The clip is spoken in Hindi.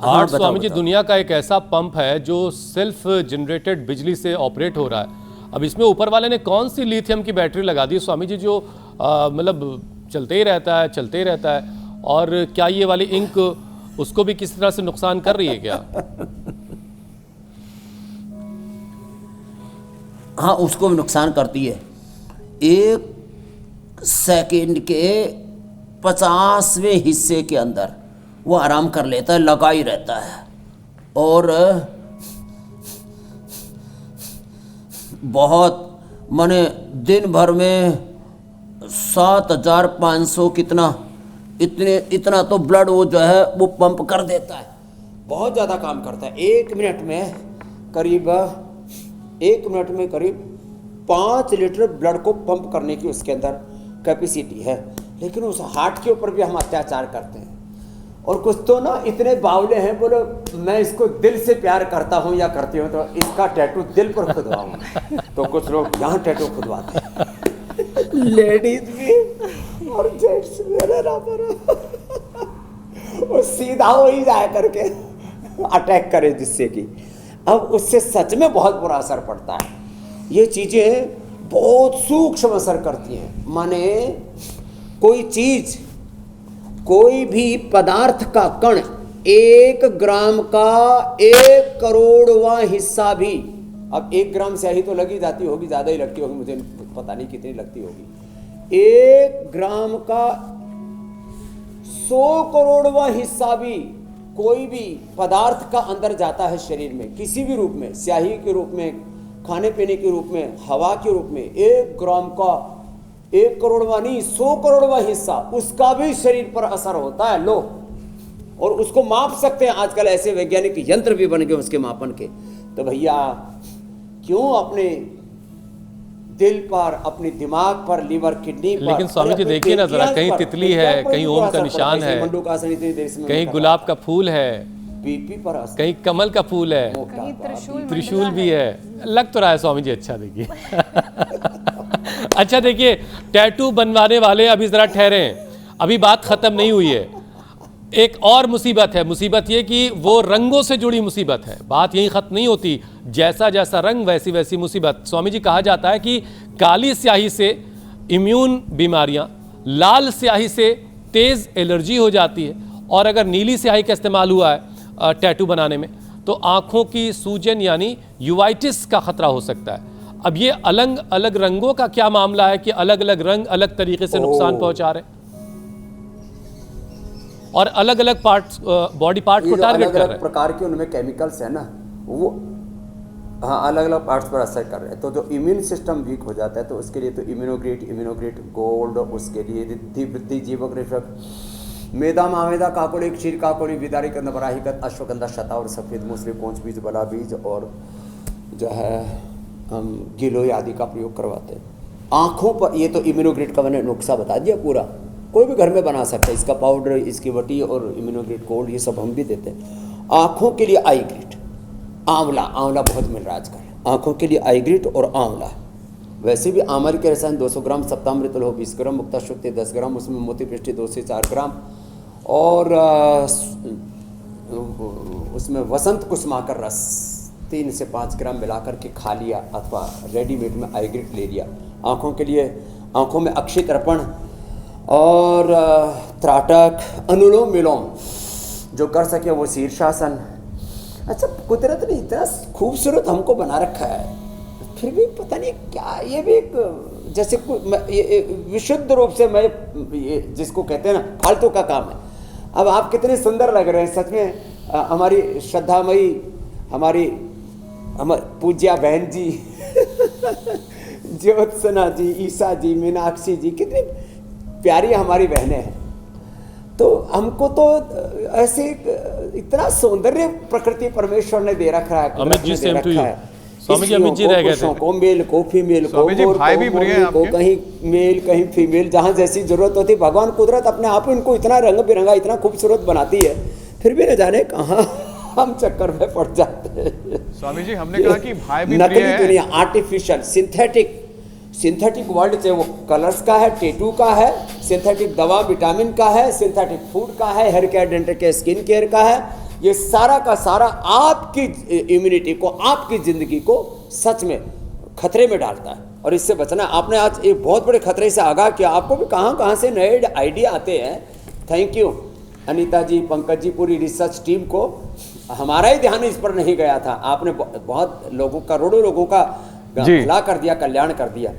हार्ट स्वामी जी दुनिया का एक ऐसा पंप है जो सेल्फ जनरेटेड बिजली से ऑपरेट हो रहा है। अब इसमें ऊपर वाले ने कौन सी लिथियम की बैटरी लगा दी स्वामी जी जो मतलब चलते ही रहता है। और क्या ये वाली इंक उसको भी किसी तरह से नुकसान कर रही है क्या? हाँ, उसको भी नुकसान करती है। 1 सेकंड के 50वें हिस्से के अंदर वो आराम कर लेता है, लगा ही रहता है। और बहुत माने दिन भर में 7500 इतना तो ब्लड वो जो है वो पंप कर देता है। बहुत ज़्यादा काम करता है। 1 मिनट में करीब 5 लीटर ब्लड को पंप करने की उसके अंदर कैपेसिटी है। लेकिन उस हार्ट के ऊपर भी हम अत्याचार करते हैं। और कुछ तो ना इतने बावले हैं, बोलो मैं इसको दिल से प्यार करता हूँ या करती हूँ तो इसका टैटू दिल पर खुदवाऊंगा। तो कुछ लोग यहाँ टैटू खुदवाते हैं, लेडीज भी और जेंट्स भी बराबर। और सीधा वही जाए करके अटैक करे जिससे कि अब उससे सच में बहुत बुरा असर पड़ता है। ये चीज़ें बहुत सूक्ष्म असर करती हैं। माने कोई चीज़, कोई भी पदार्थ का कण 1 ग्राम का 1 करोड़वां हिस्सा भी, अब 1 ग्राम स्याही तो लगी जाती होगी, ज़्यादा ही लगती होगी, मुझे पता नहीं कितनी लगती होगी। 1 ग्राम का 100 करोड़वां हिस्सा भी कोई भी पदार्थ का अंदर जाता है शरीर में, किसी भी रूप में, स्याही के रूप में, खाने पीने के रूप में, हवा के रूप में, 1 ग्राम का 1 करोड़वां नहीं 100 करोड़वां हिस्सा, उसका भी शरीर पर असर होता है। लो, और उसको माप सकते हैं। आजकल ऐसे वैज्ञानिक यंत्र भी बन गए उसके मापन के। तो भैया क्यों अपने दिल पर, अपने दिमाग पर, लीवर, किडनी पर। लेकिन स्वामी जी देखिए ना जरा, कहीं तितली है, कहीं ओम का निशान है, कहीं गुलाब का फूल है, बीपी पर असर, कहीं कमल का फूल है, कहीं त्रिशूल भी है। लग तो रहा है स्वामी जी अच्छा। देखिए अच्छा देखिए, टैटू बनवाने वाले अभी जरा ठहरे, अभी बात खत्म नहीं हुई है। एक और मुसीबत है। मुसीबत ये कि वो रंगों से जुड़ी मुसीबत है। बात यहीं खत्म नहीं होती। जैसा जैसा रंग वैसी वैसी मुसीबत। स्वामी जी कहा जाता है कि काली स्याही से इम्यून बीमारियां, लाल स्याही से तेज एलर्जी हो जाती है, और अगर नीली स्याही का इस्तेमाल हुआ है टैटू बनाने में तो आंखों की सूजन यानी यूवाइटिस का खतरा हो सकता है। अब ये अलग अलग रंगों का क्या मामला है कि अलग अलग रंग अलग तरीके से नुकसान पहुंचा रहे हैं और अलग अलग पार्ट्स, बॉडी पार्ट को टारगेट कर रहे हैं। प्रकार के उनमें केमिकल्स है ना, वो हाँ अलग अलग पार्ट्स पर असर कर रहे हैं। तो जो इम्यून सिस्टम वीक हो जाता है तो उसके लिए तो इम्यूनोग्रेट गोल्ड, उसके लिए रिद्धि वृद्धि जीवक रिफक, मेदा मावेदा काकोड़ी क्षीर काकोड़ी विदारी कंद बराहिकत अश्वगंधा शता और सफ़ेद मूसली कोंच बीज बला बीज और जो है हम गिलोय आदि का प्रयोग करवाते हैं आँखों पर। ये तो इम्यूनोग्रेट का मैंने नुस्खा बता दिया पूरा, कोई भी घर में बना सकता है। इसका पाउडर, इसकी वटी और इम्यूनोग्रेट गोल्ड ये सब हम भी देते हैं। आँखों के लिए आई ग्रिट, आंवला बहुत मिल रहा है आजकल। आँखों के लिए आई ग्रिट और आंवला। वैसे भी आमर के रसायन 200 ग्राम, सप्तामृत लोह 20 ग्राम, मुक्ता शुक्ति 10 ग्राम, उसमें मोती पृष्टि 2 से 4 ग्राम और उसमें वसंत कुसुमाकर रस 3 से 5 ग्राम मिलाकर के खा लिया अथवा रेडीमेड में आई ग्रिट ले लिया। आँखों के लिए, आँखों में अक्षित अर्पण और त्राटक, अनुलोम विलोम जो कर सके वो शीर्षासन। अच्छा, कुदरत ने इतना खूबसूरत हमको बना रखा है, फिर भी पता नहीं क्या, ये भी एक जैसे ये विशुद्ध रूप से मैं ये जिसको कहते हैं ना फालतू का काम है। अब आप कितने सुंदर लग रहे हैं सच में। हमारी श्रद्धामयी, हमारी पूज्या बहन जी ज्योत्सना जी, ईसा जी, मीनाक्षी जी, कितनी प्यारी हमारी बहनें हैं। तो हमको तो ऐसे इतना सौंदर्य प्रकृति परमेश्वर ने दे रखा है। Amit ji same to you. Swami ji Amit ji रह गए थे। को मेल को फीमेल को कहीं मेल कहीं फीमेल, जहाँ जैसी जरूरत होती भगवान कुदरत अपने आप इनको इतना रंग बिरंगा, इतना खूबसूरत बनाती है, फिर भी न जाने कहाँ हम चक्कर में पड़ जाते हैं। स्वामी जी हमने कहा कि भाई भी नकली दुनिया, आर्टिफिशियल, सिंथेटिक वर्ल्ड, चाहे वो कलर्स का है, टेटू का है, सिंथेटिक दवा विटामिन का है, सिंथेटिक फूड का है, hair care, dental care, skin care का है, ये सारा का सारा आपकी इम्यूनिटी को, आपकी ज़िंदगी को सच में खतरे में डालता है। और इससे बचना, आपने आज एक बहुत बड़े खतरे से आगाह किया। आपको भी कहाँ कहाँ से नए आइडिया आते हैं। थैंक यू अनीता जी, पंकज जी, पूरी रिसर्च टीम को। हमारा ही ध्यान इस पर नहीं गया था, आपने बहुत लोगों, करोड़ों लोगों का भला कर दिया, कल्याण कर दिया।